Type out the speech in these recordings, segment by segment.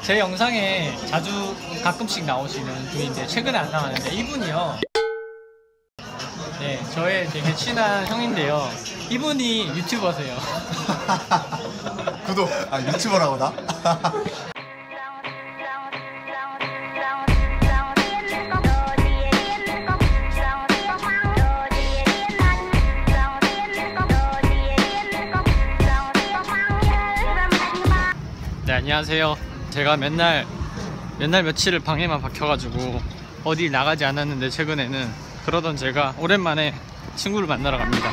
제 영상에 자주 가끔씩 나오시는 분인데 최근에 안 나왔는데 이분이요. 네, 저의 되게 친한 형인데요. 이분이 유튜버세요. 구독! 아, 유튜버라고 나? 네, 안녕하세요. 제가 맨날 며칠을 방에만 박혀가지고 어디 나가지 않았는데 최근에는 그러던 제가 오랜만에 친구를 만나러 갑니다.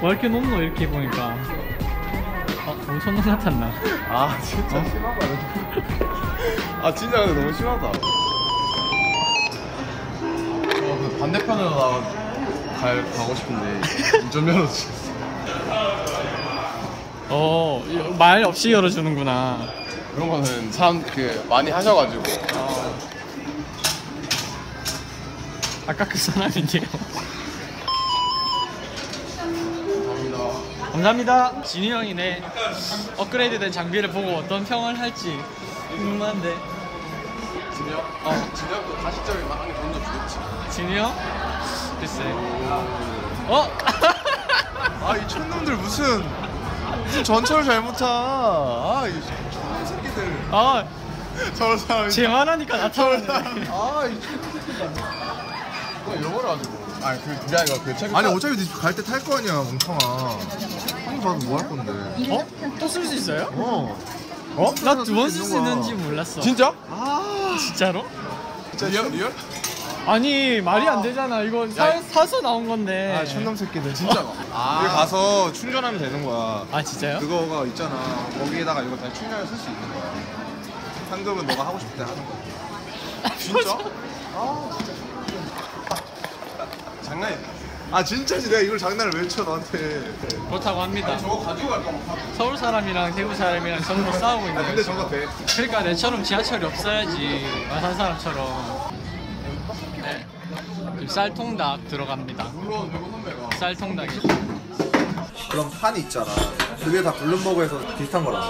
왜 이렇게 높노 이렇게 보니까. 엄청 높았나? 아, 진짜 심하다. 아, 진짜 근데 너무 심하다. 그 반대편으로 가고 싶은데 운전면허 주셨어. 말 없이 열어주는구나. 그런 거는 참 많이 하셔가지고. 아까 그 사람인데요. 감사합니다. 진우 형이네. 업그레이드된 장비를 보고 어떤 평을 할지 궁금한데. 진우 형? 진우 형도 가시점에 많이 던져주겠지. 진우 형? 글쎄. 아, 이 촌놈들 무슨 전철 잘못 타. 아, 이 촌놈 새끼들. 저런 사람이. 제 말하니까 나타나네. 이 촌놈 새끼들. 영어를 가지고. 아니, 그게 아니라 책. 아니, 어차피 갈 때 탈 거 아니야, 멍청아. 한번 봐도 뭐 할 건데. 또 쓸 수 있어요? 나 나 두 번 쓸 수 있는지 몰랐어. 진짜? 진짜로? 리얼? 아니, 말이 안 되잖아. 이거 사서 나온 건데. 촌놈 새끼들. 진짜가. 여기 가서 충전하면 되는 거야. 아, 진짜요? 그거가 있잖아. 거기에다가 이거 다 충전해서 쓸 수 있는 거야. 상금은 너가 하고 싶을 때 하는 거야. 진짜? 진짜. 장난이야. 진짜지. 내가 이걸 장난을 왜 쳐 너한테. 그렇다고 합니다. 저거 가지고 갈까 봐. 서울 사람이랑 대구 사람이랑 전부 싸우고 있는 근데 거지. 저거 돼. 그러니까 내처럼 지하철이 없어야지. 마산 사람처럼. 네. 지금 쌀통닭 들어갑니다. 물론 배구 선배가. 쌀통닭이. 그런 판이 있잖아. 그게 다 블룸버그에서 비슷한 거라고.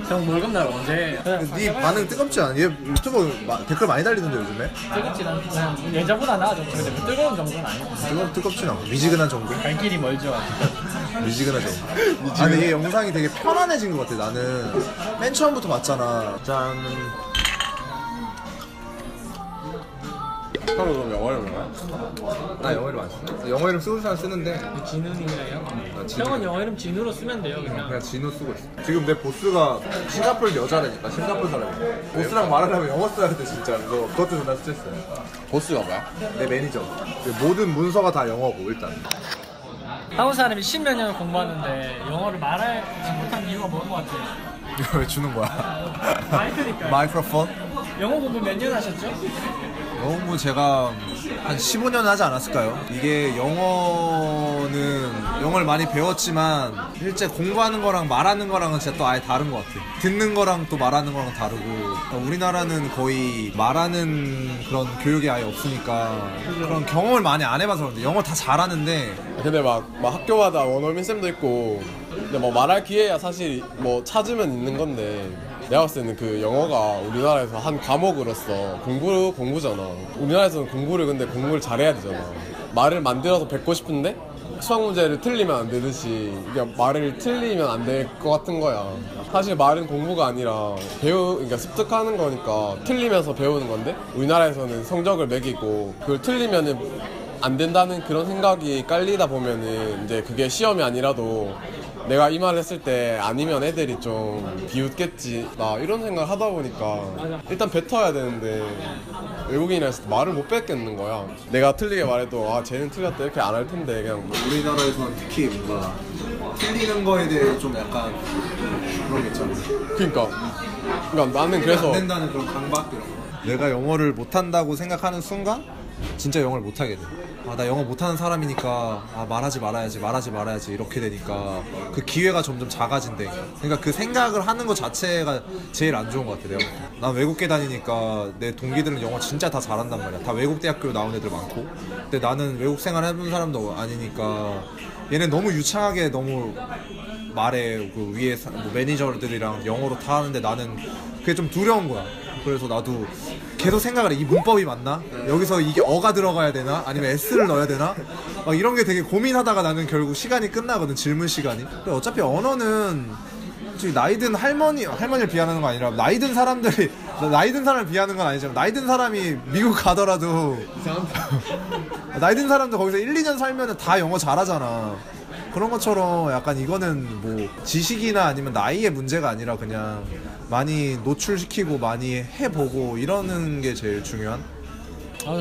형 월급 날 언제? 네 반응 뜨겁지 않아? 얘 유튜브 댓글 많이 달리던데 요즘에? 뜨겁진 않고 그냥 예전보다 나아졌죠. 근데 뭐 뜨거운 정도는 아니고. 뜨겁진 않고 미지근한 정도? 갈 길이 멀죠. 미지근한 정도. 근데 얘 영상이 되게 편안해진 것 같아. 나는 맨 처음부터 봤잖아. 짠. 형은 그럼 영어 이름 뭐야? 나 영어 이름 안 써. 영어 이름 쓰고 싶으면 쓰는데 진우님이래요? 진우. 형은 영어 이름 진우로 쓰면 돼요. 그냥 진우 쓰고 있어. 지금 내 보스가 싱가포르 여자라니까. 싱가포르 사람이야. 보스랑 말하려면 영어 써야 돼 진짜. 그것도 존나 스트레스야. 보스가 뭐야? 내 매니저. 모든 문서가 다 영어고 일단. 한국 사람이 10몇 년을 공부하는데 영어를 말하지 못한 이유가 뭔 것 같아요? 이거 왜 주는 거야? 마이크니까요. 마이크로폰? 영어 공부 몇 년 하셨죠? 영어 공부 제가 한 15년 하지 않았을까요? 이게 영어를 많이 배웠지만 실제 공부하는 거랑 말하는 거랑은 진짜 또 아예 다른 것 같아. 듣는 거랑 또 말하는 거랑 다르고. 우리나라는 거의 말하는 그런 교육이 아예 없으니까 그런 경험을 많이 안 해봐서 그런데 영어 다 잘하는데. 근데 막 학교마다 원어민 쌤도 있고 근데 뭐 말할 기회야 사실 뭐 찾으면 있는 건데 내가 봤을 때는 그 영어가 우리나라에서 한 과목으로서 공부잖아. 우리나라에서는 공부를 잘해야 되잖아. 말을 만들어서 뱉고 싶은데 수학 문제를 틀리면 안 되듯이 그냥 말을 틀리면 안 될 것 같은 거야. 사실 말은 공부가 아니라 그러니까 습득하는 거니까 틀리면서 배우는 건데 우리나라에서는 성적을 매기고 그걸 틀리면은 안 된다는 그런 생각이 깔리다 보면은 이제 그게 시험이 아니라도 내가 이 말을 했을 때 아니면 애들이 좀 비웃겠지 나 이런 생각을 하다 보니까 일단 뱉어야 되는데 외국인이라 해서 말을 못 뱉겠는 거야. 내가 틀리게 말해도 쟤는 틀렸다 이렇게 안 할 텐데 그냥 우리나라에서는 특히 뭔가 틀리는 거에 대해 좀 약간 그런 게 있잖아. 그러니까 나는 그래서 안 된다는 그런 강박 이런 거. 내가 영어를 못한다고 생각하는 순간 진짜 영어를 못하게 돼. 아, 나 영어 못하는 사람이니까 말하지 말아야지 이렇게 되니까 그 기회가 점점 작아진대. 그러니까 그 생각을 하는 것 자체가 제일 안 좋은 것 같아. 내가 난 외국계 다니니까 내 동기들은 영어 진짜 다 잘한단 말이야. 다 외국 대학교 나온 애들 많고. 근데 나는 외국 생활 해본 사람도 아니니까 얘네 너무 유창하게 너무 말해. 그 위에 뭐 매니저들이랑 영어로 다 하는데 나는 그게 좀 두려운 거야. 그래서 나도 계속 생각을 해. 이 문법이 맞나? 여기서 이게 어가 들어가야 되나? 아니면 s를 넣어야 되나? 막 이런 게 되게 고민하다가 나는 결국 시간이 끝나거든. 질문 시간이. 근데 어차피 언어는 솔직히 나이 든 할머니를 비하하는 거 아니라 나이 든 사람들이 나이 든 사람을 비하하는 건 아니지만 나이 든 사람이 미국 가더라도 나이 든 사람도 거기서 1, 2년 살면은 다 영어 잘하잖아. 그런 것처럼 약간 이거는 뭐 지식이나 아니면 나이의 문제가 아니라 그냥 많이 노출시키고 많이 해보고 이러는 게 제일 중요한.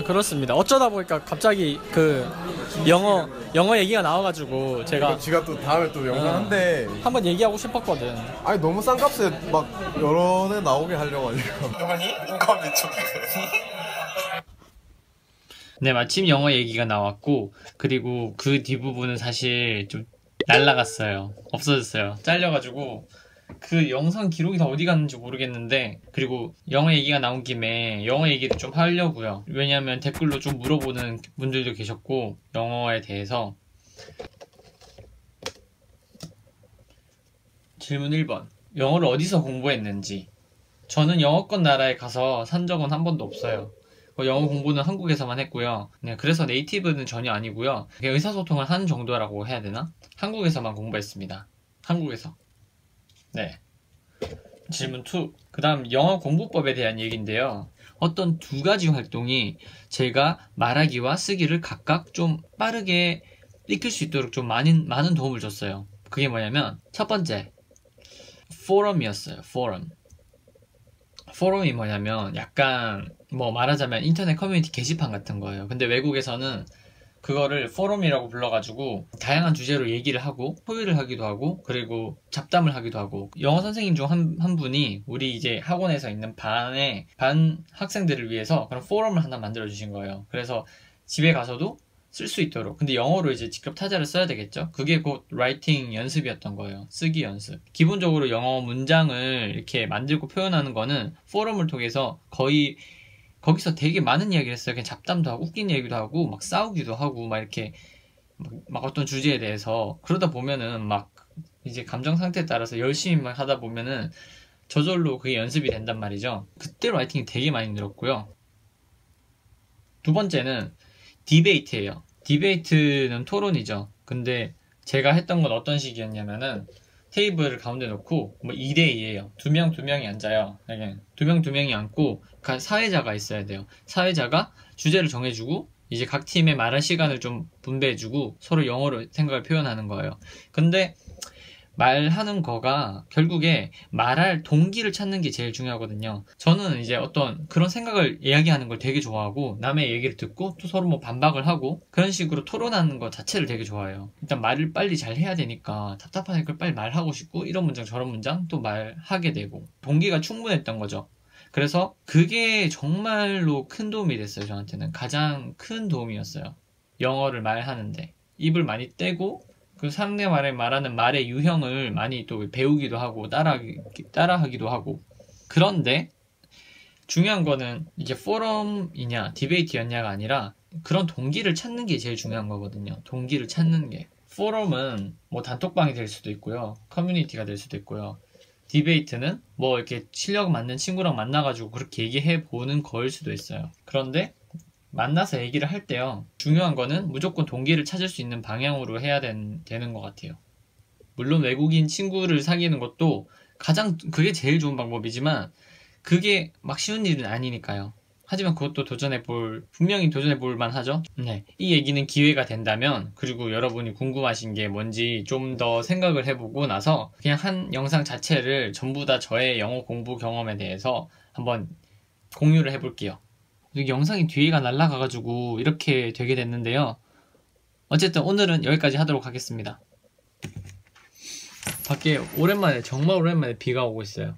그렇습니다. 어쩌다 보니까 갑자기 그 영어 얘기가 나와가지고 제가 지가 또 다음에 또 영상 한대. 한번 얘기하고 싶었거든. 아니 너무 싼 값에 막 여러 대 나오게 하려고 하니까. 네, 마침 영어 얘기가 나왔고, 그리고 그 뒷부분은 사실 좀 날라갔어요. 없어졌어요. 잘려가지고 그 영상 기록이 다 어디 갔는지 모르겠는데, 그리고 영어 얘기가 나온 김에 영어 얘기를 좀 하려고요. 왜냐하면 댓글로 좀 물어보는 분들도 계셨고, 영어에 대해서. 질문 1번. 영어를 어디서 공부했는지. 저는 영어권 나라에 가서 산 적은 한 번도 없어요. 영어 공부는 한국에서만 했고요. 네, 그래서 네이티브는 전혀 아니고요. 그냥 의사소통을 하는 정도라고 해야 되나? 한국에서만 공부했습니다. 한국에서. 네. 질문 2. 그 다음 영어 공부법에 대한 얘기인데요. 어떤 두 가지 활동이 제가 말하기와 쓰기를 각각 좀 빠르게 익힐 수 있도록 좀 많은 도움을 줬어요. 그게 뭐냐면 첫 번째, 포럼이었어요. 포럼이 뭐냐면 약간 뭐 말하자면 인터넷 커뮤니티 게시판 같은 거예요. 근데 외국에서는 그거를 포럼이라고 불러가지고 다양한 주제로 얘기를 하고 토의를 하기도 하고 그리고 잡담을 하기도 하고, 영어 선생님 중 한 분이 우리 이제 학원에서 있는 반 학생들을 위해서 그런 포럼을 하나 만들어 주신 거예요. 그래서 집에 가서도 쓸 수 있도록. 근데 영어로 이제 직접 타자를 써야 되겠죠. 그게 곧 라이팅 연습이었던 거예요. 쓰기 연습. 기본적으로 영어 문장을 이렇게 만들고 표현하는 거는 포럼을 통해서 거의 거기서 되게 많은 이야기를 했어요. 그냥 잡담도 하고 웃긴 얘기도 하고 막 싸우기도 하고 막 이렇게 막 어떤 주제에 대해서. 그러다 보면은 막 이제 감정 상태에 따라서 열심히 막 하다 보면은 저절로 그게 연습이 된단 말이죠. 그때 라이팅이 되게 많이 늘었고요. 두 번째는 디베이트예요. 디베이트는 토론이죠. 근데 제가 했던 건 어떤 식이었냐면은 테이블을 가운데 놓고 뭐 2대2예요. 두 명이 앉아요. 두 명이 앉고 사회자가 있어야 돼요. 사회자가 주제를 정해주고 이제 각 팀의 말할 시간을 좀 분배해주고 서로 영어로 생각을 표현하는 거예요. 근데 말하는 거가 결국에 말할 동기를 찾는 게 제일 중요하거든요. 저는 이제 어떤 그런 생각을 이야기하는 걸 되게 좋아하고 남의 얘기를 듣고 또 서로 뭐 반박을 하고 그런 식으로 토론하는 것 자체를 되게 좋아해요. 일단 말을 빨리 잘 해야 되니까 답답하니까 빨리 말하고 싶고 이런 문장 저런 문장 또 말하게 되고 동기가 충분했던 거죠. 그래서 그게 정말로 큰 도움이 됐어요. 저한테는 가장 큰 도움이었어요. 영어를 말하는데 입을 많이 떼고 그 상대방이 말하는 말의 유형을 많이 또 배우기도 하고 따라하기도 하고. 그런데 중요한 거는 이제 포럼이냐 디베이트였냐가 아니라 그런 동기를 찾는 게 제일 중요한 거거든요. 동기를 찾는 게. 포럼은 뭐 단톡방이 될 수도 있고요. 커뮤니티가 될 수도 있고요. 디베이트는 뭐 이렇게 실력 맞는 친구랑 만나가지고 그렇게 얘기해 보는 거일 수도 있어요. 그런데 만나서 얘기를 할 때요, 중요한 거는 무조건 동기를 찾을 수 있는 방향으로 해야 되는 것 같아요. 물론 외국인 친구를 사귀는 것도 그게 제일 좋은 방법이지만 그게 막 쉬운 일은 아니니까요. 하지만 그것도 분명히 도전해 볼 만하죠. 네, 이 얘기는 기회가 된다면, 그리고 여러분이 궁금하신 게 뭔지 좀 더 생각을 해보고 나서 그냥 한 영상 자체를 전부 다 저의 영어 공부 경험에 대해서 한번 공유를 해볼게요. 영상이 뒤가 날아가가지고 이렇게 되게 됐는데요. 어쨌든 오늘은 여기까지 하도록 하겠습니다. 밖에 정말 오랜만에 비가 오고 있어요.